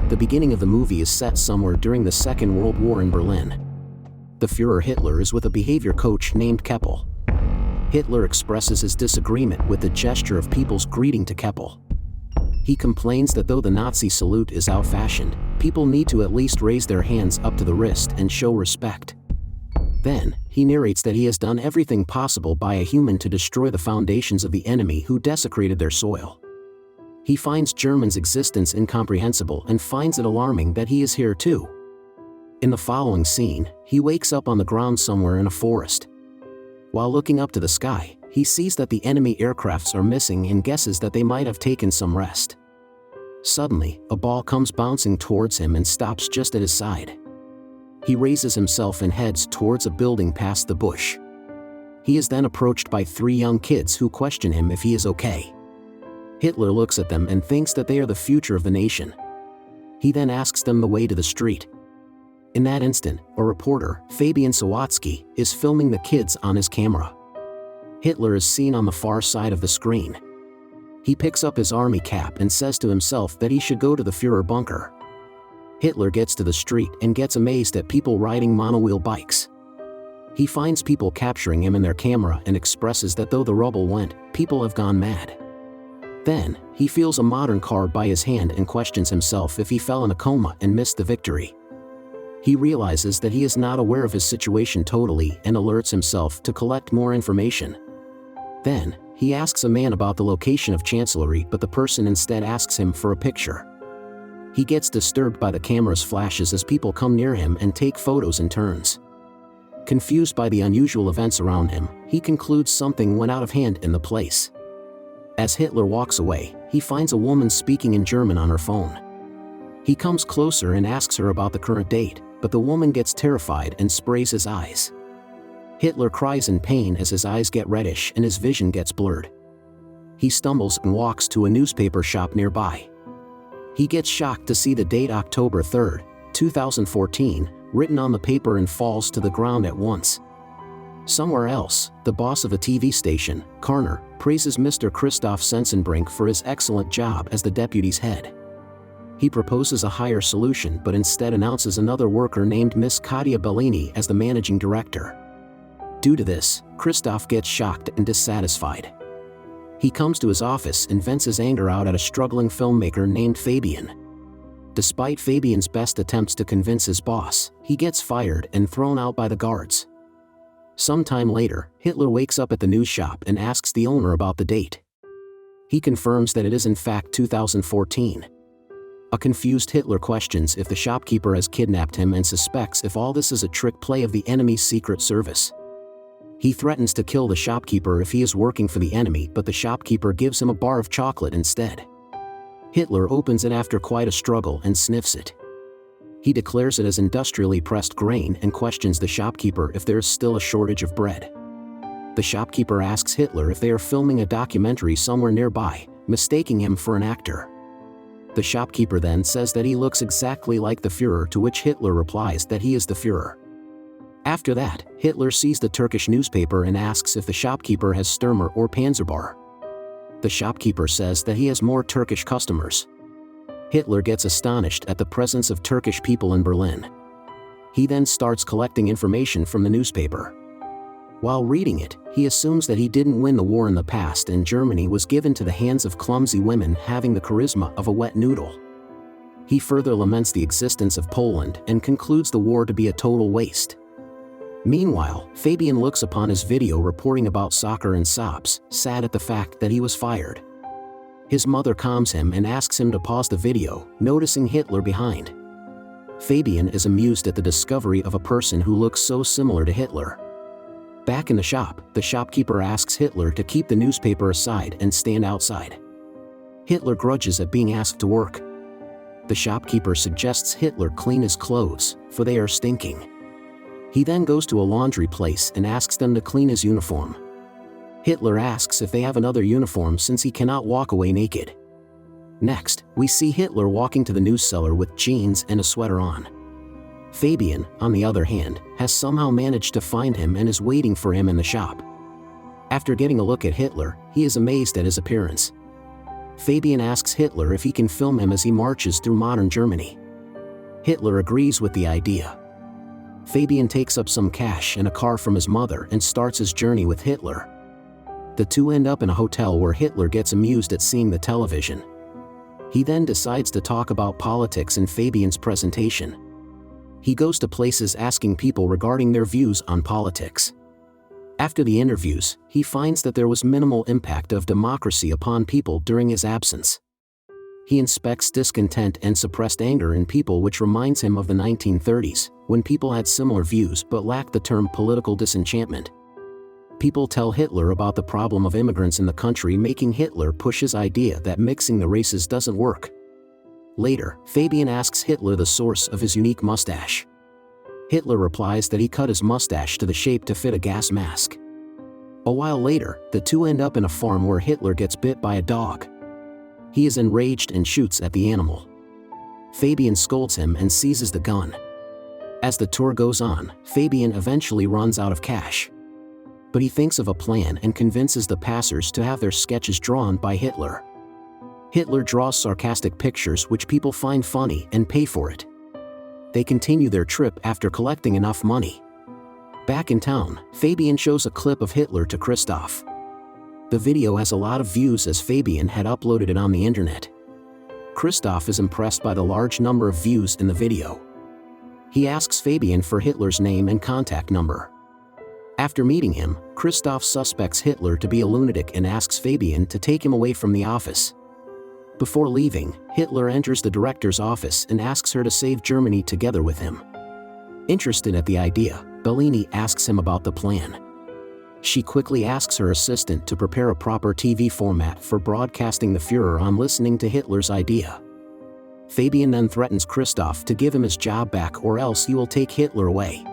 The beginning of the movie is set somewhere during the Second World War in Berlin. The Führer Hitler is with a behavior coach named Keppel. Hitler expresses his disagreement with the gesture of people's greeting to Keppel. He complains that though the Nazi salute is out-fashioned, people need to at least raise their hands up to the wrist and show respect. Then, he narrates that he has done everything possible by a human to destroy the foundations of the enemy who desecrated their soil. He finds Germans' existence incomprehensible and finds it alarming that he is here too. In the following scene, he wakes up on the ground somewhere in a forest. While looking up to the sky, he sees that the enemy aircrafts are missing and guesses that they might have taken some rest. Suddenly, a ball comes bouncing towards him and stops just at his side. He raises himself and heads towards a building past the bush. He is then approached by 3 young kids who question him if he is okay. Hitler looks at them and thinks that they are the future of the nation. He then asks them the way to the street. In that instant, a reporter, Fabian Sawatzki, is filming the kids on his camera. Hitler is seen on the far side of the screen. He picks up his army cap and says to himself that he should go to the Führer bunker. Hitler gets to the street and gets amazed at people riding monowheel bikes. He finds people capturing him in their camera and expresses that though the rubble went, people have gone mad. Then, he feels a modern car by his hand and questions himself if he fell in a coma and missed the victory. He realizes that he is not aware of his situation totally and alerts himself to collect more information. Then, he asks a man about the location of Chancellery, but the person instead asks him for a picture. He gets disturbed by the camera's flashes as people come near him and take photos in turns. Confused by the unusual events around him, he concludes something went out of hand in the place. As Hitler walks away, he finds a woman speaking in German on her phone. He comes closer and asks her about the current date, but the woman gets terrified and sprays his eyes. Hitler cries in pain as his eyes get reddish and his vision gets blurred. He stumbles and walks to a newspaper shop nearby. He gets shocked to see the date October 3, 2014, written on the paper and falls to the ground at once. Somewhere else, the boss of a TV station, Karner, praises Mr. Christoph Sensenbrink for his excellent job as the deputy's head. He proposes a higher solution but instead announces another worker named Miss Katia Bellini as the managing director. Due to this, Christoph gets shocked and dissatisfied. He comes to his office and vents his anger out at a struggling filmmaker named Fabian. Despite Fabian's best attempts to convince his boss, he gets fired and thrown out by the guards. Sometime later, Hitler wakes up at the news shop and asks the owner about the date. He confirms that it is in fact 2014. A confused Hitler questions if the shopkeeper has kidnapped him and suspects if all this is a trick play of the enemy's secret service. He threatens to kill the shopkeeper if he is working for the enemy, but the shopkeeper gives him a bar of chocolate instead. Hitler opens it after quite a struggle and sniffs it. He declares it as industrially pressed grain and questions the shopkeeper if there is still a shortage of bread. The shopkeeper asks Hitler if they are filming a documentary somewhere nearby, mistaking him for an actor. The shopkeeper then says that he looks exactly like the Führer, to which Hitler replies that he is the Führer. After that, Hitler sees the Turkish newspaper and asks if the shopkeeper has Stürmer or Panzerbar. The shopkeeper says that he has more Turkish customers. Hitler gets astonished at the presence of Turkish people in Berlin. He then starts collecting information from the newspaper. While reading it, he assumes that he didn't win the war in the past and Germany was given to the hands of clumsy women having the charisma of a wet noodle. He further laments the existence of Poland and concludes the war to be a total waste. Meanwhile, Fabian looks upon his video reporting about soccer and sobs, sad at the fact that he was fired. His mother calms him and asks him to pause the video, noticing Hitler behind. Fabian is amused at the discovery of a person who looks so similar to Hitler. Back in the shop, the shopkeeper asks Hitler to keep the newspaper aside and stand outside. Hitler grudges at being asked to work. The shopkeeper suggests Hitler clean his clothes, for they are stinking. He then goes to a laundry place and asks them to clean his uniform. Hitler asks if they have another uniform since he cannot walk away naked. Next, we see Hitler walking to the news cellar with jeans and a sweater on. Fabian, on the other hand, has somehow managed to find him and is waiting for him in the shop. After getting a look at Hitler, he is amazed at his appearance. Fabian asks Hitler if he can film him as he marches through modern Germany. Hitler agrees with the idea. Fabian takes up some cash and a car from his mother and starts his journey with Hitler. The two end up in a hotel where Hitler gets amused at seeing the television. He then decides to talk about politics in Fabian's presentation. He goes to places asking people regarding their views on politics. After the interviews, he finds that there was minimal impact of democracy upon people during his absence. He inspects discontent and suppressed anger in people, which reminds him of the 1930s, when people had similar views but lacked the term political disenchantment. People tell Hitler about the problem of immigrants in the country, making Hitler push his idea that mixing the races doesn't work. Later, Fabian asks Hitler the source of his unique mustache. Hitler replies that he cut his mustache to the shape to fit a gas mask. A while later, the two end up in a farm where Hitler gets bit by a dog. He is enraged and shoots at the animal. Fabian scolds him and seizes the gun. As the tour goes on, Fabian eventually runs out of cash. But he thinks of a plan and convinces the passers to have their sketches drawn by Hitler. Hitler draws sarcastic pictures which people find funny and pay for it. They continue their trip after collecting enough money. Back in town, Fabian shows a clip of Hitler to Christoph. The video has a lot of views as Fabian had uploaded it on the internet. Christoph is impressed by the large number of views in the video. He asks Fabian for Hitler's name and contact number. After meeting him, Christoph suspects Hitler to be a lunatic and asks Fabian to take him away from the office. Before leaving, Hitler enters the director's office and asks her to save Germany together with him. Interested at the idea, Bellini asks him about the plan. She quickly asks her assistant to prepare a proper TV format for broadcasting the Führer on listening to Hitler's idea. Fabian then threatens Christoph to give him his job back or else he will take Hitler away.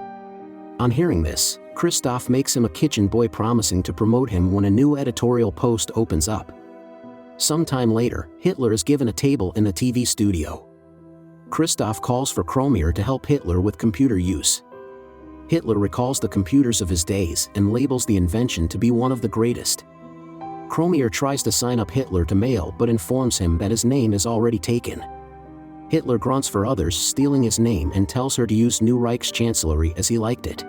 On hearing this, Christoph makes him a kitchen boy, promising to promote him when a new editorial post opens up. Sometime later, Hitler is given a table in the TV studio. Christoph calls for Kromier to help Hitler with computer use. Hitler recalls the computers of his days and labels the invention to be one of the greatest. Kromier tries to sign up Hitler to mail but informs him that his name is already taken. Hitler grunts for others stealing his name and tells her to use New Reichschancellery as he liked it.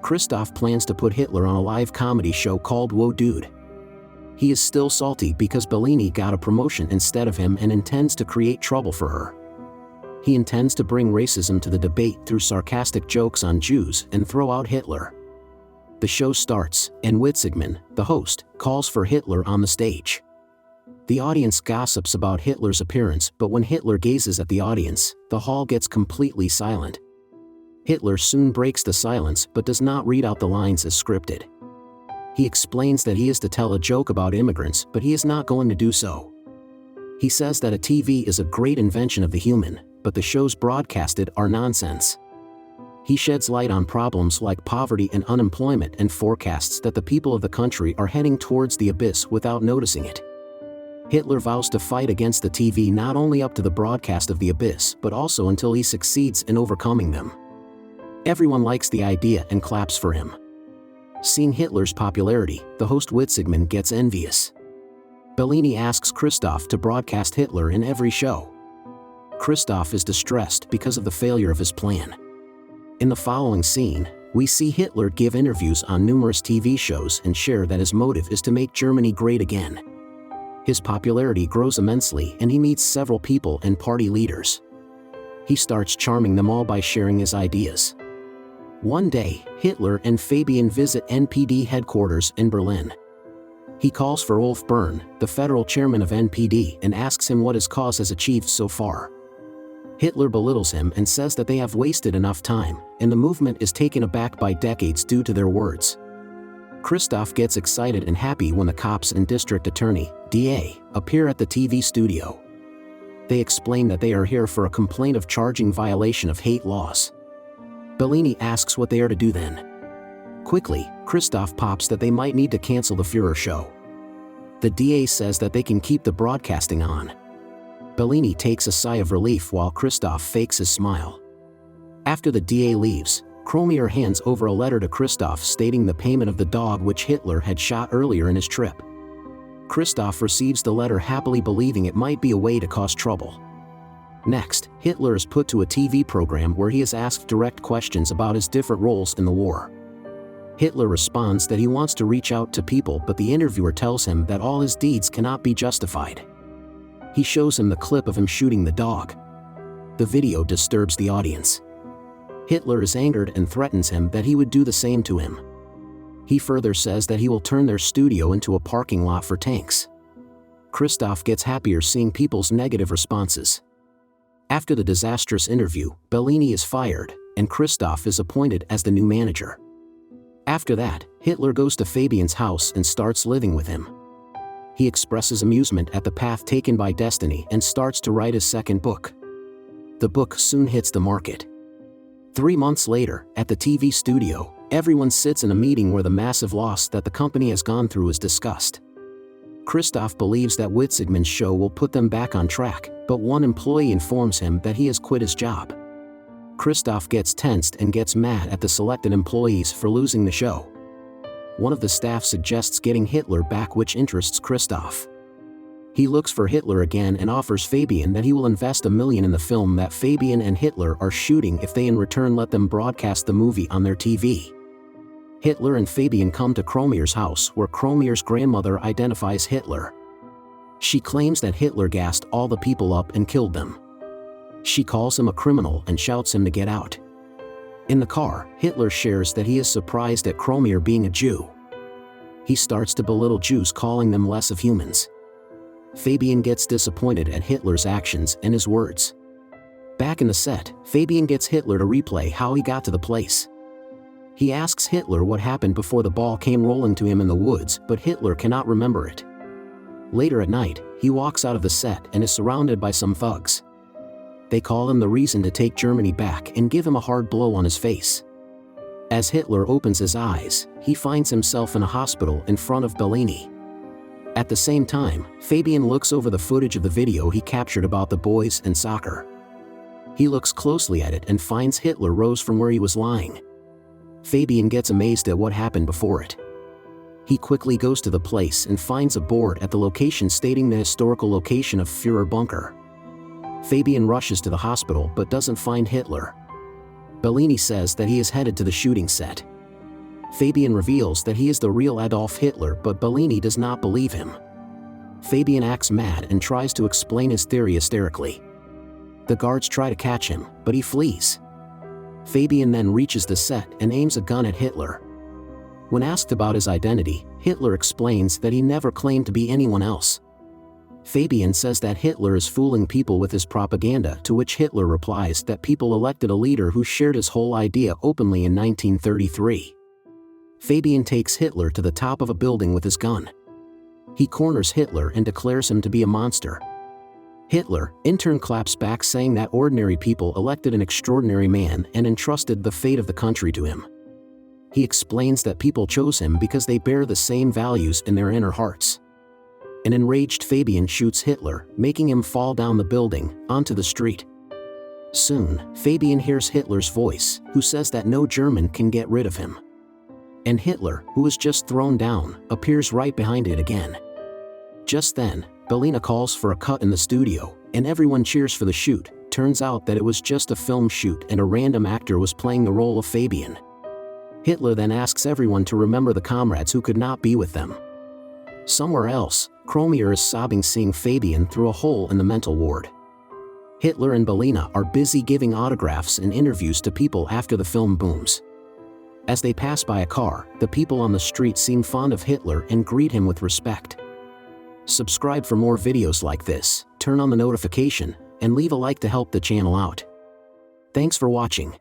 Christoph plans to put Hitler on a live comedy show called Whoa Dude. He is still salty because Bellini got a promotion instead of him and intends to create trouble for her. He intends to bring racism to the debate through sarcastic jokes on Jews and throw out Hitler. The show starts, and Witzigmann, the host, calls for Hitler on the stage. The audience gossips about Hitler's appearance, but when Hitler gazes at the audience, the hall gets completely silent. Hitler soon breaks the silence but does not read out the lines as scripted. He explains that he is to tell a joke about immigrants, but he is not going to do so. He says that a TV is a great invention of the human, but the shows broadcasted are nonsense. He sheds light on problems like poverty and unemployment and forecasts that the people of the country are heading towards the abyss without noticing it. Hitler vows to fight against the TV not only up to the broadcast of the abyss but also until he succeeds in overcoming them. Everyone likes the idea and claps for him. Seeing Hitler's popularity, the host Witzigmann gets envious. Bellini asks Christoph to broadcast Hitler in every show. Christoph is distressed because of the failure of his plan. In the following scene, we see Hitler give interviews on numerous TV shows and share that his motive is to make Germany great again. His popularity grows immensely and he meets several people and party leaders. He starts charming them all by sharing his ideas. One day, Hitler and Fabian visit NPD headquarters in Berlin. He calls for Ulf Bern, the federal chairman of NPD, and asks him what his cause has achieved so far. Hitler belittles him and says that they have wasted enough time, and the movement is taken aback by decades due to their words. Christoph gets excited and happy when the cops and district attorney, DA, appear at the TV studio. They explain that they are here for a complaint of charging violation of hate laws. Bellini asks what they are to do then. Quickly, Christoph pops that they might need to cancel the Führer show. The DA says that they can keep the broadcasting on. Bellini takes a sigh of relief while Christoph fakes his smile. After the DA leaves, Kromier hands over a letter to Christoph stating the payment of the dog which Hitler had shot earlier in his trip. Christoph receives the letter happily, believing it might be a way to cause trouble. Next, Hitler is put to a TV program where he is asked direct questions about his different roles in the war. Hitler responds that he wants to reach out to people, but the interviewer tells him that all his deeds cannot be justified. He shows him the clip of him shooting the dog. The video disturbs the audience. Hitler is angered and threatens him that he would do the same to him. He further says that he will turn their studio into a parking lot for tanks. Christoph gets happier seeing people's negative responses. After the disastrous interview, Bellini is fired, and Christoph is appointed as the new manager. After that, Hitler goes to Fabian's house and starts living with him. He expresses amusement at the path taken by destiny and starts to write his second book. The book soon hits the market. 3 months later, at the TV studio, everyone sits in a meeting where the massive loss that the company has gone through is discussed. Christoph believes that Witzigmann's show will put them back on track, but one employee informs him that he has quit his job. Christoph gets tensed and gets mad at the selected employees for losing the show. One of the staff suggests getting Hitler back, which interests Christoph. He looks for Hitler again and offers Fabian that he will invest $1 million in the film that Fabian and Hitler are shooting if they in return let them broadcast the movie on their TV. Hitler and Fabian come to Kromier's house, where Kromier's grandmother identifies Hitler. She claims that Hitler gassed all the people up and killed them. She calls him a criminal and shouts him to get out. In the car, Hitler shares that he is surprised at Kromier being a Jew. He starts to belittle Jews, calling them less of humans. Fabian gets disappointed at Hitler's actions and his words. Back in the set, Fabian gets Hitler to replay how he got to the place. He asks Hitler what happened before the ball came rolling to him in the woods, but Hitler cannot remember it. Later at night, he walks out of the set and is surrounded by some thugs. They call him the reason to take Germany back and give him a hard blow on his face. As Hitler opens his eyes, he finds himself in a hospital in front of Bellini. At the same time, Fabian looks over the footage of the video he captured about the boys and soccer. He looks closely at it and finds Hitler rose from where he was lying. Fabian gets amazed at what happened before it. He quickly goes to the place and finds a board at the location stating the historical location of Führer Bunker. Fabian rushes to the hospital but doesn't find Hitler. Bellini says that he is headed to the shooting set. Fabian reveals that he is the real Adolf Hitler, but Bellini does not believe him. Fabian acts mad and tries to explain his theory hysterically. The guards try to catch him, but he flees. Fabian then reaches the set and aims a gun at Hitler. When asked about his identity, Hitler explains that he never claimed to be anyone else. Fabian says that Hitler is fooling people with his propaganda, to which Hitler replies that people elected a leader who shared his whole idea openly in 1933. Fabian takes Hitler to the top of a building with his gun. He corners Hitler and declares him to be a monster. Hitler, in turn, claps back, saying that ordinary people elected an extraordinary man and entrusted the fate of the country to him. He explains that people chose him because they bear the same values in their inner hearts. An enraged Fabian shoots Hitler, making him fall down the building, onto the street. Soon, Fabian hears Hitler's voice, who says that no German can get rid of him. And Hitler, who was just thrown down, appears right behind it again. Just then, Bellini calls for a cut in the studio, and everyone cheers for the shoot. Turns out that it was just a film shoot and a random actor was playing the role of Fabian. Hitler then asks everyone to remember the comrades who could not be with them. Somewhere else, Kromier is sobbing seeing Fabian through a hole in the mental ward. Hitler and Bellini are busy giving autographs and interviews to people after the film booms. As they pass by a car, the people on the street seem fond of Hitler and greet him with respect. Subscribe for more videos like this, turn on the notification, and leave a like to help the channel out. Thanks for watching.